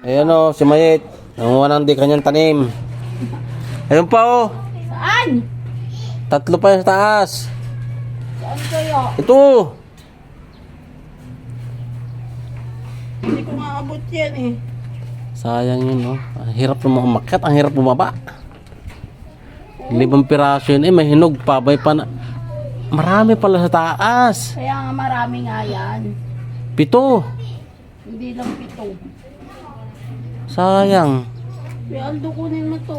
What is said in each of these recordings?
Ayan o, si Mayet. Nanguha ng di kanyang tanim. Ayun pa o. Saan? Tatlo pa yung sa taas. Saan kayo? Ito. Hindi ko maabot yan eh. Sayang yun o. Ang hirap na umakyat, ang hirap bumaba. 5 piraso yun eh, may hinog pa. May pa na... Marami pala sa taas. Kaya nga marami nga yan. 7. Hindi lang 7. Sayang. Kaya Aldo, kunin mo to.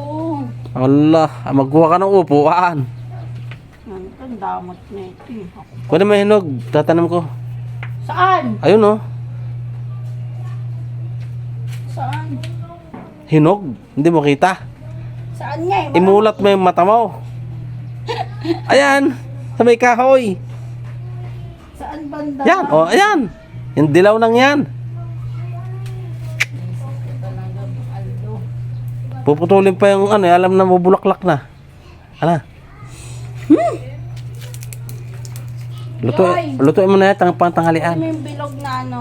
Allah, magkuha ka ng upuan. Ang damot na ito eh. Kunin mo yung hinog, tatanam ko. Saan? Ayun o. Saan? Hinog, hindi mo kita. Saan nga eh? Imulat mo yung mata mo. Ayan, sa may kahoy. Saan banda? Yan, o, ayan. Yung dilaw nang yan. Aldo. Puputulin pa yung ano, alam na mabulaklak na. Ala. Lutuin mo na yan, Ano pantanghalian. yung bilog na ano?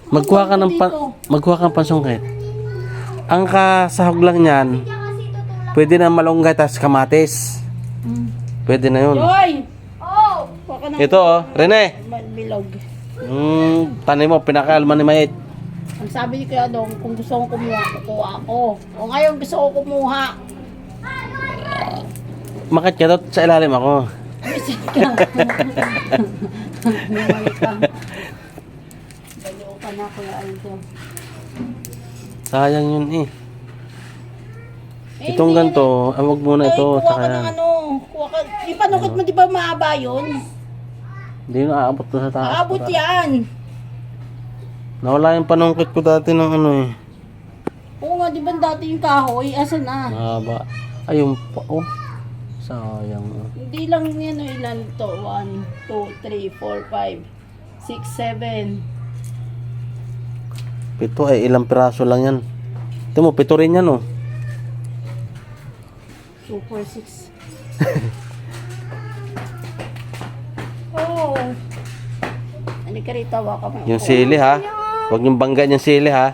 Magkuha ka ng magkuha ka ng pansungkit. Ang kasahog lang niyan, pwede na malunggay tas kamatis. Pwede na yun. Joy! Oh! Baka na Ito oh, Rene. bilog. Tanim mo, pinakalman ni Mayet. Ang sabi ni Kuya Dong, kung gusto ko kumuha, kukuha ako. O ngayon gusto ko kumuha. Makit ka daw sa ilalim ako. Visit ka. Bumalik ka. Baliw ka na, Kuya Aldo. Sayang yun eh. Eh, Itong hindi ganito, wag muna ito. Kuha Tsaka ka ng yan. ano. Kuha ka. Di panukit mo, di ba maaba yun? Hindi na aabot na sa taas. Aabot yan. Nawala yung panungkit ko dati ng ano eh. Oo nga, di ba dati yung kahoy? Asan na? Mahaba. Ayun pa oh. Sayang oh. Hindi lang yan o ilan to. 1, 2, 3, 4, 5, 6, 7. Pito ay ilang piraso lang yan. Ito mo, 7 rin yan oh. 2, 4, 6. Oh. Halika rito, waka mo. Yung sili ha. Huwag yung bangga yung sili ha.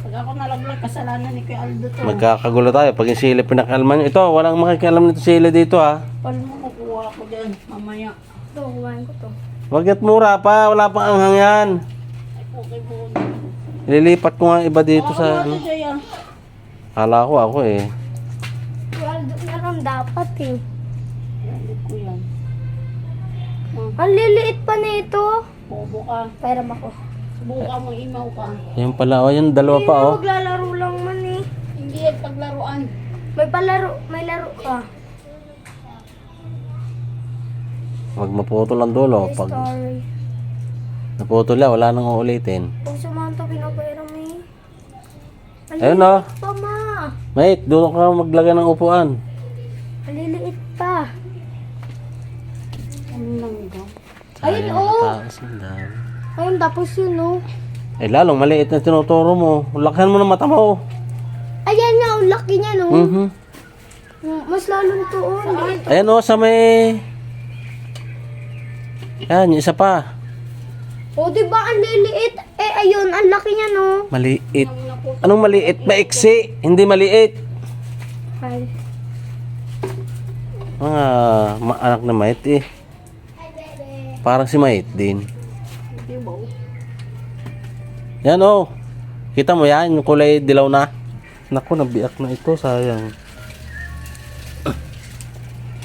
Pag ako nalaglag, kasalanan ni Kuya Aldo to. Magkakagulo tayo. Pag yung sili pinakalman nyo. Ito, walang makikialam nito sili dito ha. Paano mo kukuha ko dyan? Mamaya. Ito, kumain ko to. Wag at mura pa. Wala pang anghang yan. Ay, okay po. Ililipat ko nga iba dito sa ano. Ano? Kala ko ako eh. Kuya Aldo, meron dapat eh. Alam ko yan. Ang liliit pa nito. Bobo ka. Pairam ako. Subukan mo, imaw ka. Yan pala. O, yan dalawa pa oh. Maglalaro lang man eh. Hindi yan paglaruan. May laro ka. Wag maputol ang dulo. Pag Story. naputol yan, wala nang uulitin. Kung sumanta pinapairam eh. Ang Ayun liliit oh. pa ma. Mate, doon ka maglagay ng upuan. Ang liliit pa. Ano lang ito? Ayun, Sayang, oh. mataas ang dami. Ayun, tapos yun oh. Eh lalong maliit na tinuturo mo. Lakhan mo ng mata mo. Ayan nga, ang laki niya no. Mhm. Mas lalong to oh. Ayan o, sa may... Yan, yung isa pa. Oh, di ba ang liliit? Eh, ayun, ang laki niya no. Maliit. Anong maliit? Maiksi. Hindi maliit. Ay. Mga anak na mait eh. Parang si mait din. Hindi ba? Yan o. Kita mo yan, yung kulay dilaw na. Naku, nabiyak na ito. Sayang.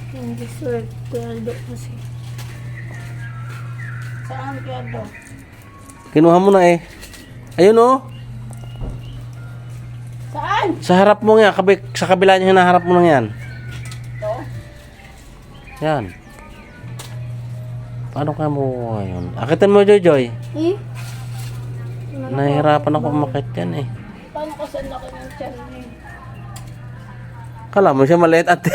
Hindi sure. Kuya Aldo kasi. Saan Kuya Aldo? Kinuha mo na eh. Ayun o. Saan? Sa harap mo nga. Sa kabila niya hinaharap mo lang yan. Ito? Yan. Paano kaya mo yun? Akitin mo, Joy Joy. Eh? Nahihirapan ako umakit yan eh. Paano ko sa laki ng tiyan niya? Kala mo siya maliit at